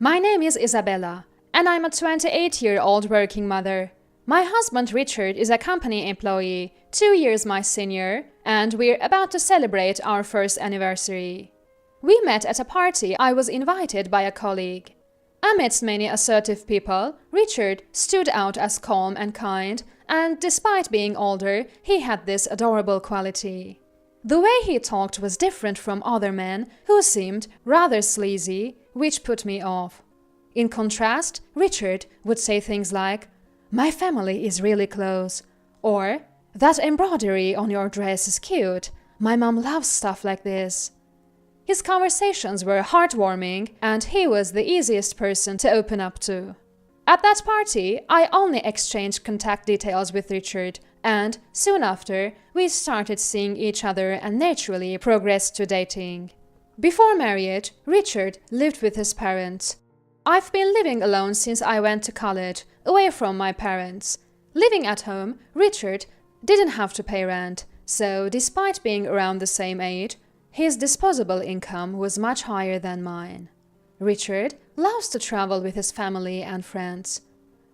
My name is Isabella, and I'm a 28-year-old working mother. My husband Richard is a company employee, 2 years my senior, and we're about to celebrate our first anniversary. We met at a party I was invited by a colleague. Amidst many assertive people, Richard stood out as calm and kind, and despite being older, he had this adorable quality. The way he talked was different from other men who seemed rather sleazy, which put me off. In contrast, Richard would say things like, "My family is really close," or "That embroidery on your dress is cute. My mom loves stuff like this." His conversations were heartwarming, and he was the easiest person to open up to. At that party, I only exchanged contact details with Richard, and soon after, we started seeing each other and naturally progressed to dating. Before marriage, Richard lived with his parents. I've been living alone since I went to college, away from my parents. Living at home, Richard didn't have to pay rent, so despite being around the same age, his disposable income was much higher than mine. Richard loves to travel with his family and friends.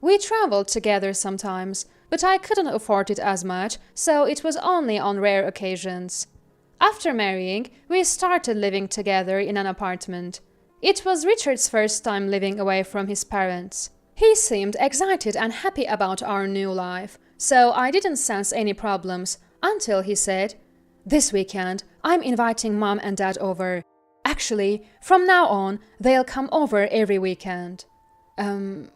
We traveled together sometimes, but I couldn't afford it as much, so it was only on rare occasions. After marrying, we started living together in an apartment. It was Richard's first time living away from his parents. He seemed excited and happy about our new life, so I didn't sense any problems until he said, "This weekend, I'm inviting Mom and Dad over. Actually, from now on, they'll come over every weekend."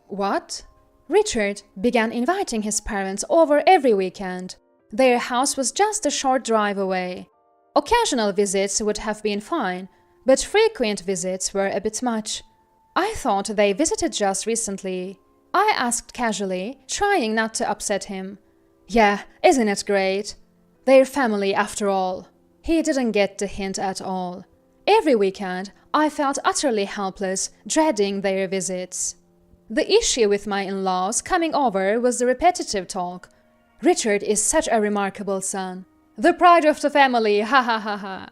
What? Richard began inviting his parents over every weekend. Their house was just a short drive away. Occasional visits would have been fine, but frequent visits were a bit much. I thought they visited just recently. I asked casually, trying not to upset him. "Yeah, isn't it great? Their family, after all." He didn't get the hint at all. Every weekend, I felt utterly helpless, dreading their visits. The issue with my in-laws coming over was the repetitive talk. "Richard is such a remarkable son. The pride of the family, ha ha ha ha."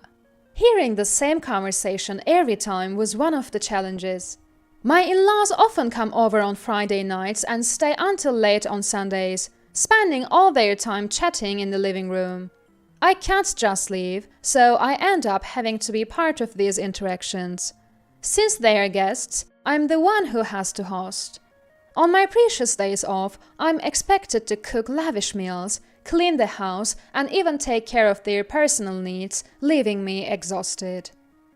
Hearing the same conversation every time was one of the challenges. My in-laws often come over on Friday nights and stay until late on Sundays, spending all their time chatting in the living room. I can't just leave, so I end up having to be part of these interactions. Since they are guests, I'm the one who has to host. On my precious days off, I'm expected to cook lavish meals, clean the house, and even take care of their personal needs, leaving me exhausted.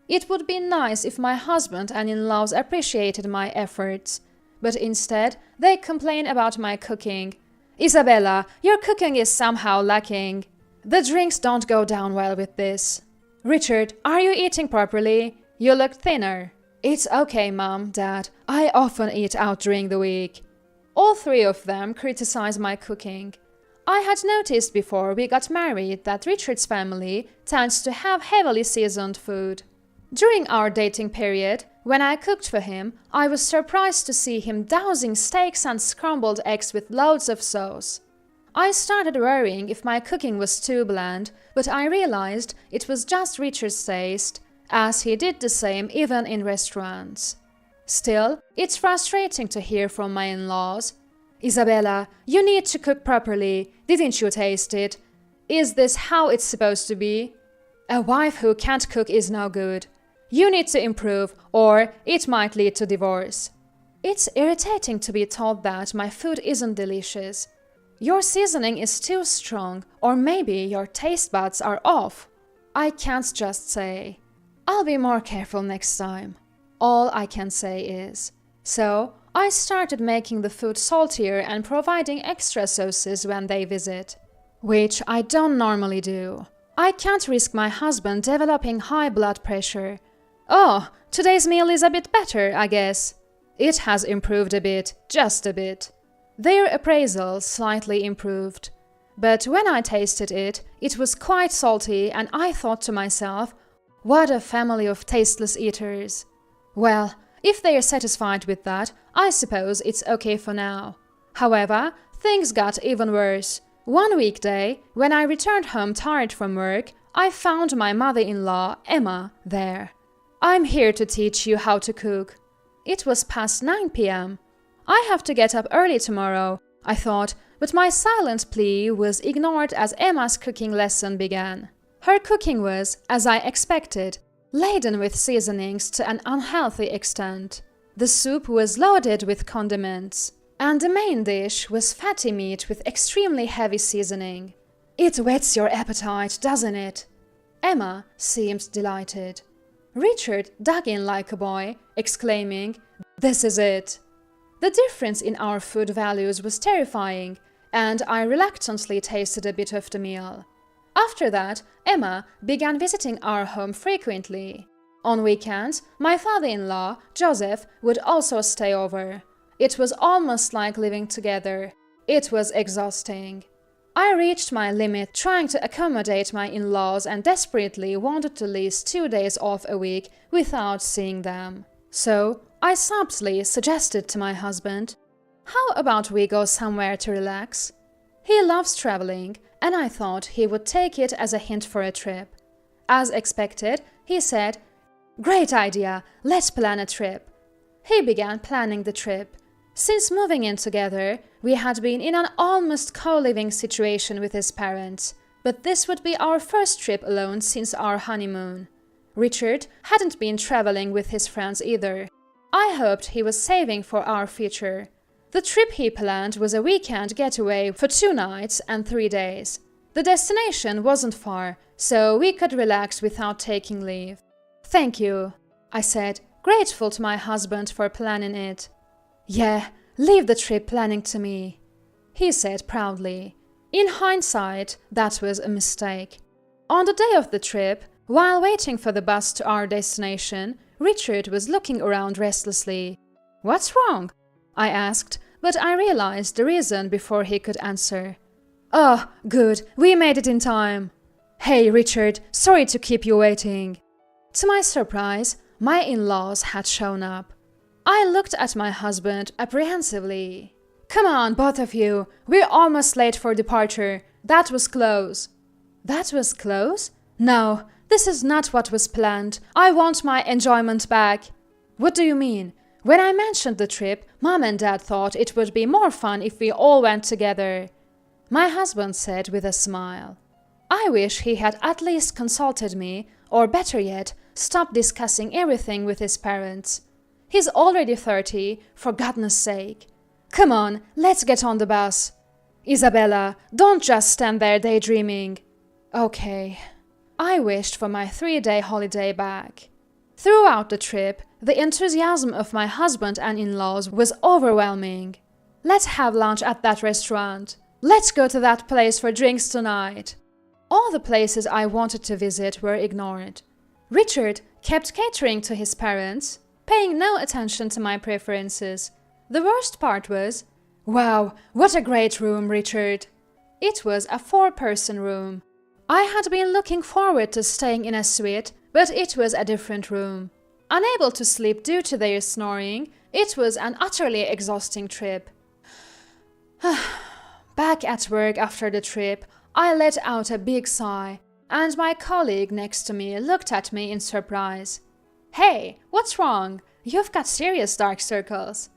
It would be nice if my husband and in-laws appreciated my efforts, but instead they complain about my cooking. "Isabella, your cooking is somehow lacking. The drinks don't go down well with this." "Richard, are you eating properly? You look thinner." "It's okay, Mom, Dad. I often eat out during the week." All three of them criticize my cooking. I had noticed before we got married that Richard's family tends to have heavily seasoned food. During our dating period, when I cooked for him, I was surprised to see him dousing steaks and scrambled eggs with loads of sauce. I started worrying if my cooking was too bland, but I realized it was just Richard's taste, as he did the same even in restaurants. Still, it's frustrating to hear from my in-laws. "Isabella, you need to cook properly. Didn't you taste it? Is this how it's supposed to be? A wife who can't cook is no good. You need to improve, or it might lead to divorce." It's irritating to be told that my food isn't delicious. Your seasoning is too strong, or maybe your taste buds are off. I can't just say, "I'll be more careful next time." All I can say is, so I started making the food saltier and providing extra sauces when they visit, which I don't normally do. I can't risk my husband developing high blood pressure. "Oh, today's meal is a bit better, I guess." It has improved a bit, just a bit. Their appraisal slightly improved. But when I tasted it, it was quite salty, and I thought to myself, what a family of tasteless eaters. Well, if they are satisfied with that, I suppose it's okay for now. However, things got even worse. One weekday, when I returned home tired from work, I found my mother-in-law, Emma, there. "I'm here to teach you how to cook." It was past 9 p.m. I have to get up early tomorrow, I thought, but my silent plea was ignored as Emma's cooking lesson began. Her cooking was, as I expected, laden with seasonings to an unhealthy extent. The soup was loaded with condiments, and the main dish was fatty meat with extremely heavy seasoning. It whets your appetite, doesn't it? Emma seemed delighted. Richard dug in like a boy, exclaiming, "This is it!" The difference in our food values was terrifying, and I reluctantly tasted a bit of the meal. After that, Emma began visiting our home frequently. On weekends, my father-in-law, Joseph, would also stay over. It was almost like living together. It was exhausting. I reached my limit trying to accommodate my in-laws and desperately wanted to lease 2 days off a week without seeing them. So, I subtly suggested to my husband, "How about we go somewhere to relax?" He loves traveling, and I thought he would take it as a hint for a trip. As expected, he said, "Great idea, let's plan a trip." He began planning the trip. Since moving in together, we had been in an almost co-living situation with his parents, but this would be our first trip alone since our honeymoon. Richard hadn't been traveling with his friends either. I hoped he was saving for our future. The trip he planned was a weekend getaway for 2 nights and 3 days. The destination wasn't far, so we could relax without taking leave. "Thank you," I said, grateful to my husband for planning it. "Yeah, leave the trip planning to me," he said proudly. In hindsight, that was a mistake. On the day of the trip, while waiting for the bus to our destination, Richard was looking around restlessly. "What's wrong?" I asked, but I realized the reason before he could answer. "Oh, good, we made it in time." "Hey, Richard, sorry to keep you waiting." To my surprise, my in-laws had shown up. I looked at my husband apprehensively. "Come on, both of you, we're almost late for departure. That was close." "That was close? No, this is not what was planned. I want my enjoyment back." "What do you mean? When I mentioned the trip, Mom and Dad thought it would be more fun if we all went together," my husband said with a smile. I wish he had at least consulted me, or better yet, stopped discussing everything with his parents. He's already 30, for goodness sake. "Come on, let's get on the bus." "Isabella, don't just stand there daydreaming." "Okay." I wished for my 3-day holiday back. Throughout the trip, the enthusiasm of my husband and in-laws was overwhelming. "Let's have lunch at that restaurant." "Let's go to that place for drinks tonight." All the places I wanted to visit were ignored. Richard kept catering to his parents, paying no attention to my preferences. The worst part was, "Wow, what a great room, Richard." It was a 4-person room. I had been looking forward to staying in a suite, but it was a different room. Unable to sleep due to their snoring, it was an utterly exhausting trip. Back at work after the trip, I let out a big sigh, and my colleague next to me looked at me in surprise. "Hey, what's wrong? You've got serious dark circles."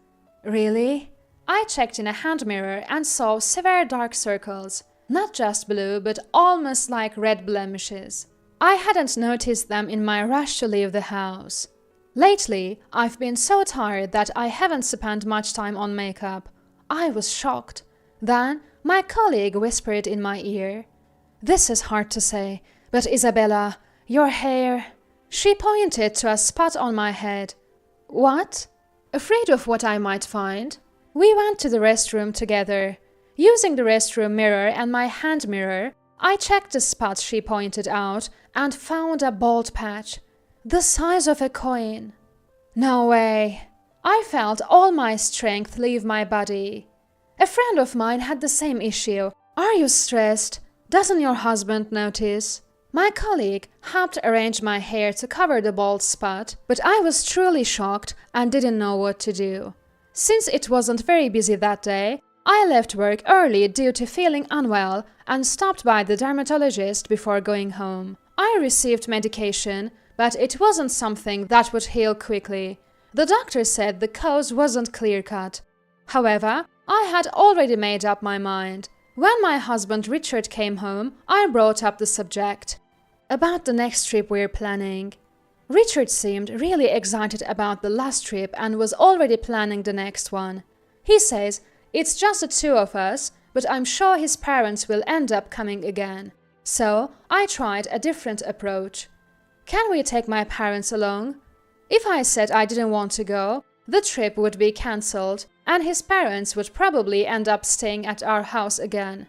"Really?" I checked in a hand mirror and saw severe dark circles, not just blue but almost like red blemishes. I hadn't noticed them in my rush to leave the house. Lately, I've been so tired that I haven't spent much time on makeup. I was shocked. Then, my colleague whispered in my ear, "This is hard to say, but Isabella, your hair..." She pointed to a spot on my head. "What?" Afraid of what I might find, we went to the restroom together. Using the restroom mirror and my hand mirror, I checked the spot she pointed out and found a bald patch, the size of a coin. No way. I felt all my strength leave my body. A friend of mine had the same issue. "Are you stressed? Doesn't your husband notice?" My colleague helped arrange my hair to cover the bald spot, but I was truly shocked and didn't know what to do. Since it wasn't very busy that day, I left work early due to feeling unwell and stopped by the dermatologist before going home. I received medication, but it wasn't something that would heal quickly. The doctor said the cause wasn't clear-cut. However, I had already made up my mind. When my husband Richard came home, I brought up the subject. About the next trip we're planning. Richard seemed really excited about the last trip and was already planning the next one. He says, it's just the two of us, but I'm sure his parents will end up coming again. So, I tried a different approach. Can we take my parents along? If I said I didn't want to go, the trip would be cancelled and his parents would probably end up staying at our house again.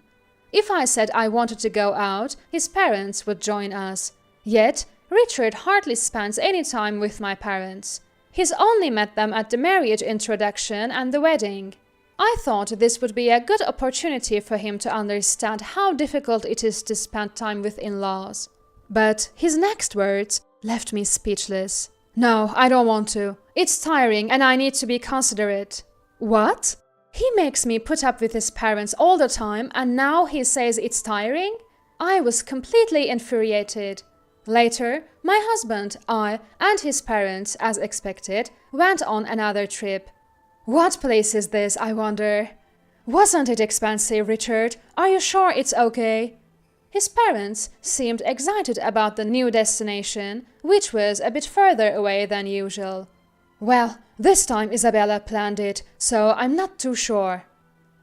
If I said I wanted to go out, his parents would join us. Yet, Richard hardly spends any time with my parents. He's only met them at the marriage introduction and the wedding. I thought this would be a good opportunity for him to understand how difficult it is to spend time with in-laws. But his next words left me speechless. No, I don't want to. It's tiring and I need to be considerate. What? He makes me put up with his parents all the time and now he says it's tiring? I was completely infuriated. Later, my husband, I, and his parents, as expected, went on another trip. What place is this, I wonder? Wasn't it expensive, Richard? Are you sure it's okay? His parents seemed excited about the new destination, which was a bit further away than usual. Well, this time Isabella planned it, so I'm not too sure.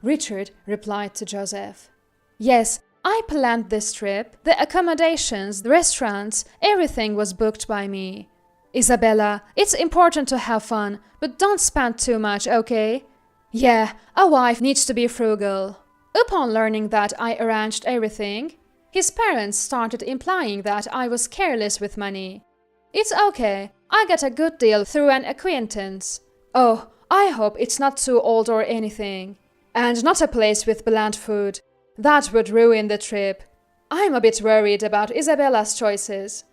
Richard replied to Joseph. Yes, I planned this trip. The accommodations, the restaurants, everything was booked by me. Isabella, it's important to have fun, but don't spend too much, okay? Yeah, a wife needs to be frugal. Upon learning that I arranged everything, his parents started implying that I was careless with money. It's okay, I got a good deal through an acquaintance. Oh, I hope it's not too old or anything. And not a place with bland food. That would ruin the trip. I'm a bit worried about Isabella's choices.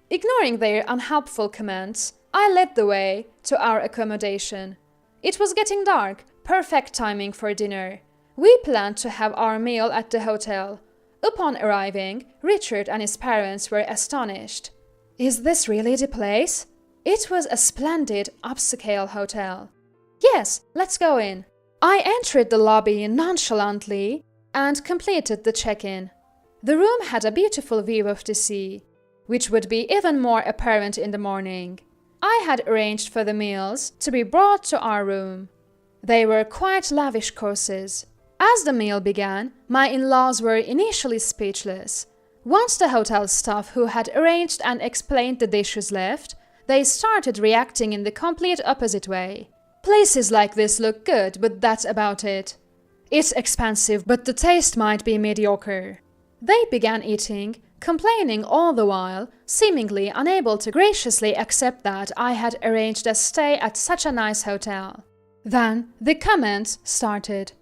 Ignoring their unhelpful comments, I led the way to our accommodation. It was getting dark, perfect timing for dinner. We planned to have our meal at the hotel. Upon arriving, Richard and his parents were astonished. Is this really the place? It was a splendid upscale hotel. Yes, let's go in. I entered the lobby nonchalantly and completed the check-in. The room had a beautiful view of the sea, which would be even more apparent in the morning. I had arranged for the meals to be brought to our room. They were quite lavish courses. As the meal began, my in-laws were initially speechless. Once the hotel staff who had arranged and explained the dishes left, they started reacting in the complete opposite way. Places like this look good, but that's about it. It's expensive, but the taste might be mediocre. They began eating, complaining all the while, seemingly unable to graciously accept that I had arranged a stay at such a nice hotel. Then the comments started.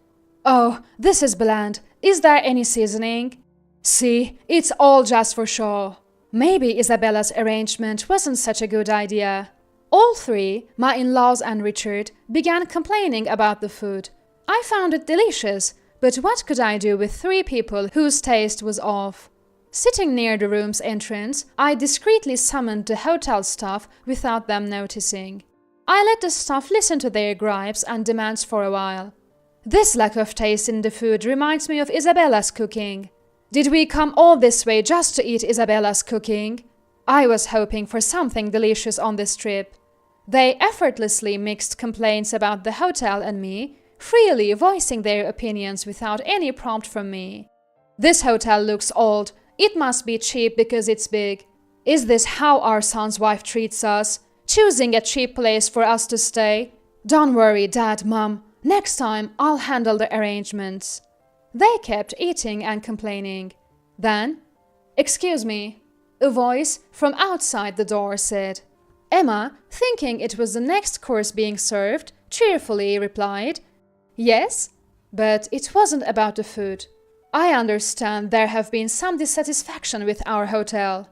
Oh, this is bland. Is there any seasoning? See, it's all just for show. Maybe Isabella's arrangement wasn't such a good idea. All three, my in-laws and Richard, began complaining about the food. I found it delicious, but what could I do with three people whose taste was off? Sitting near the room's entrance, I discreetly summoned the hotel staff without them noticing. I let the staff listen to their gripes and demands for a while. This lack of taste in the food reminds me of Isabella's cooking. Did we come all this way just to eat Isabella's cooking? I was hoping for something delicious on this trip. They effortlessly mixed complaints about the hotel and me, freely voicing their opinions without any prompt from me. This hotel looks old. It must be cheap because it's big. Is this how our son's wife treats us? Choosing a cheap place for us to stay? Don't worry, Dad, Mom. Next time, I'll handle the arrangements. They kept eating and complaining. Then, excuse me, a voice from outside the door said. Emma, thinking it was the next course being served, cheerfully replied, Yes, but it wasn't about the food. I understand there have been some dissatisfaction with our hotel.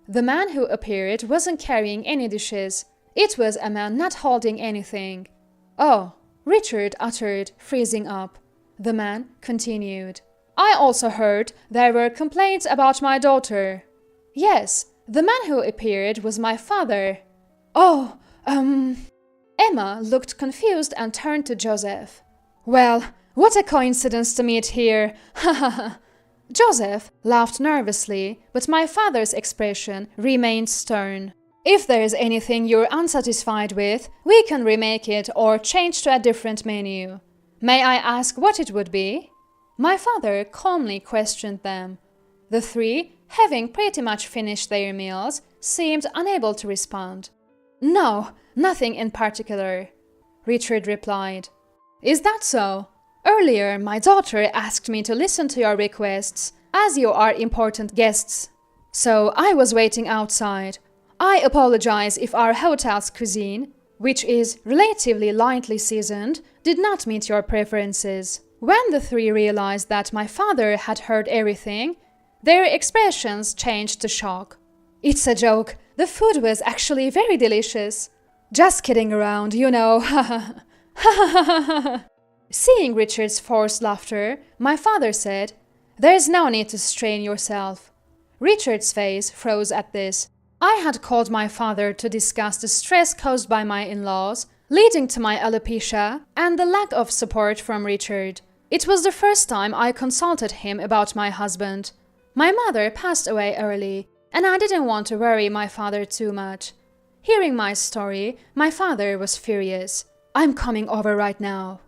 The man who appeared wasn't carrying any dishes. It was a man not holding anything. Oh, Richard uttered, freezing up. The man continued. I also heard there were complaints about my daughter. Yes, the man who appeared was my father. Oh, Emma looked confused and turned to Joseph. "Well, what a coincidence to meet here! Ha ha ha!" Joseph laughed nervously, but my father's expression remained stern. "If there's anything you're unsatisfied with, we can remake it or change to a different menu. May I ask what it would be?" My father calmly questioned them. The three, having pretty much finished their meals, seemed unable to respond. "No, nothing in particular," Richard replied. "Is that so? Earlier, my daughter asked me to listen to your requests, as you are important guests. So I was waiting outside. I apologize if our hotel's cuisine, which is relatively lightly seasoned, did not meet your preferences." When the three realized that my father had heard everything, their expressions changed to shock. "It's a joke. The food was actually very delicious. Just kidding around, you know. Ha ha ha. Seeing Richard's forced laughter, my father said, "There's no need to strain yourself." Richard's face froze at this. I had called my father to discuss the stress caused by my in-laws, leading to my alopecia, and the lack of support from Richard. It was the first time I consulted him about my husband. My mother passed away early, and I didn't want to worry my father too much. Hearing my story, my father was furious. "I'm coming over right now."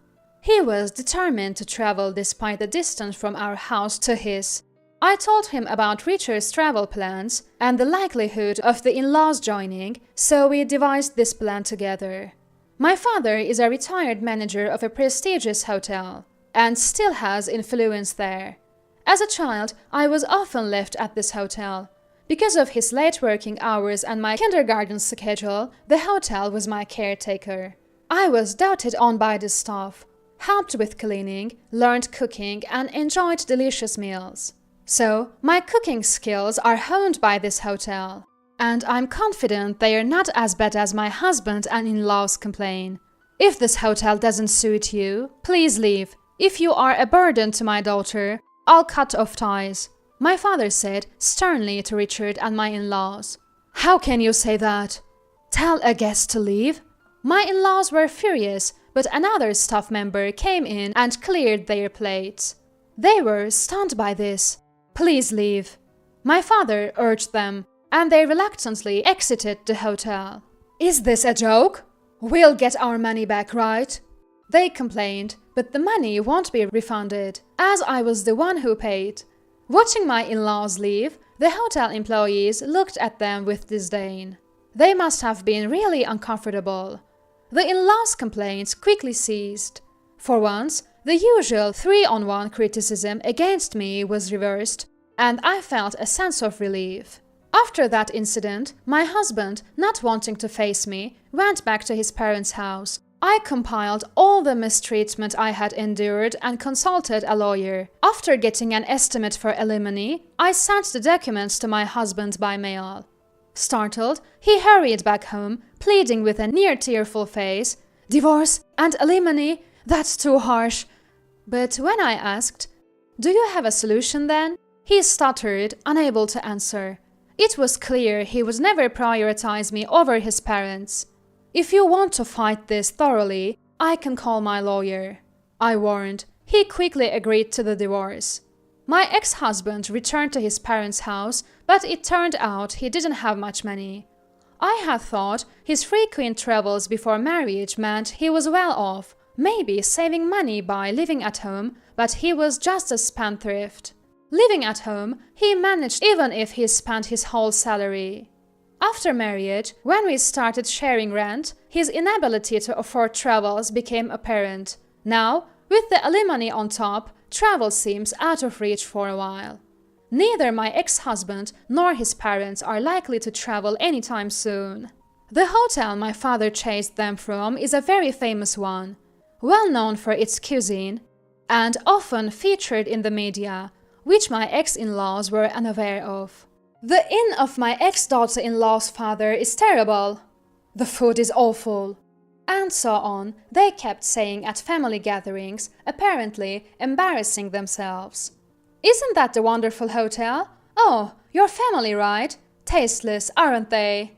He was determined to travel despite the distance from our house to his. I told him about Richard's travel plans and the likelihood of the in-laws joining, so we devised this plan together. My father is a retired manager of a prestigious hotel and still has influence there. As a child, I was often left at this hotel. Because of his late working hours and my kindergarten schedule, the hotel was my caretaker. I was doted on by the staff, helped with cleaning, learned cooking, and enjoyed delicious meals. So, my cooking skills are honed by this hotel. And I'm confident they are not as bad as my husband and in-laws complain. If this hotel doesn't suit you, please leave. If you are a burden to my daughter, I'll cut off ties," my father said sternly to Richard and my in-laws. "How can you say that? Tell a guest to leave?" My in-laws were furious, but another staff member came in and cleared their plates. They were stunned by this. "Please leave," my father urged them, and they reluctantly exited the hotel. "Is this a joke? We'll get our money back, right?" They complained, but the money won't be refunded, as I was the one who paid. Watching my in-laws leave, the hotel employees looked at them with disdain. They must have been really uncomfortable. The in-laws' complaints quickly ceased. For once, the usual 3-on-1 criticism against me was reversed, and I felt a sense of relief. After that incident, my husband, not wanting to face me, went back to his parents' house. I compiled all the mistreatment I had endured and consulted a lawyer. After getting an estimate for alimony, I sent the documents to my husband by mail. Startled, he hurried back home, pleading with a near-tearful face, "Divorce and alimony? That's too harsh." But when I asked, "Do you have a solution then?" he stuttered, unable to answer. It was clear he would never prioritize me over his parents. "If you want to fight this thoroughly, I can call my lawyer," I warned. He quickly agreed to the divorce. My ex-husband returned to his parents' house, but it turned out he didn't have much money. I had thought his frequent travels before marriage meant he was well off, maybe saving money by living at home, but he was just a spendthrift. Living at home, he managed even if he spent his whole salary. After marriage, when we started sharing rent, his inability to afford travels became apparent. Now, with the alimony on top, travel seems out of reach for a while. Neither my ex-husband nor his parents are likely to travel anytime soon. The hotel my father chased them from is a very famous one, well known for its cuisine, and often featured in the media, which my ex-in-laws were unaware of. The inn of my ex-daughter-in-law's father is terrible. The food is awful. And so on, they kept saying at family gatherings, apparently embarrassing themselves. "Isn't that the wonderful hotel? Oh, your family, right? Tasteless, aren't they?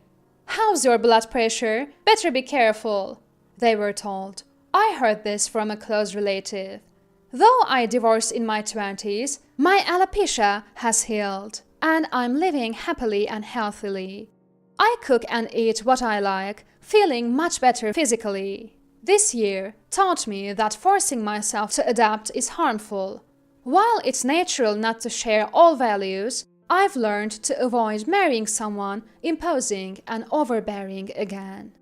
How's your blood pressure? Better be careful." they were told. I heard this from a close relative. Though I divorced in my 20s, my alopecia has healed, and I'm living happily and healthily. I cook and eat what I like, feeling much better physically. This year taught me that forcing myself to adapt is harmful. While it's natural not to share all values, I've learned to avoid marrying someone imposing and overbearing again.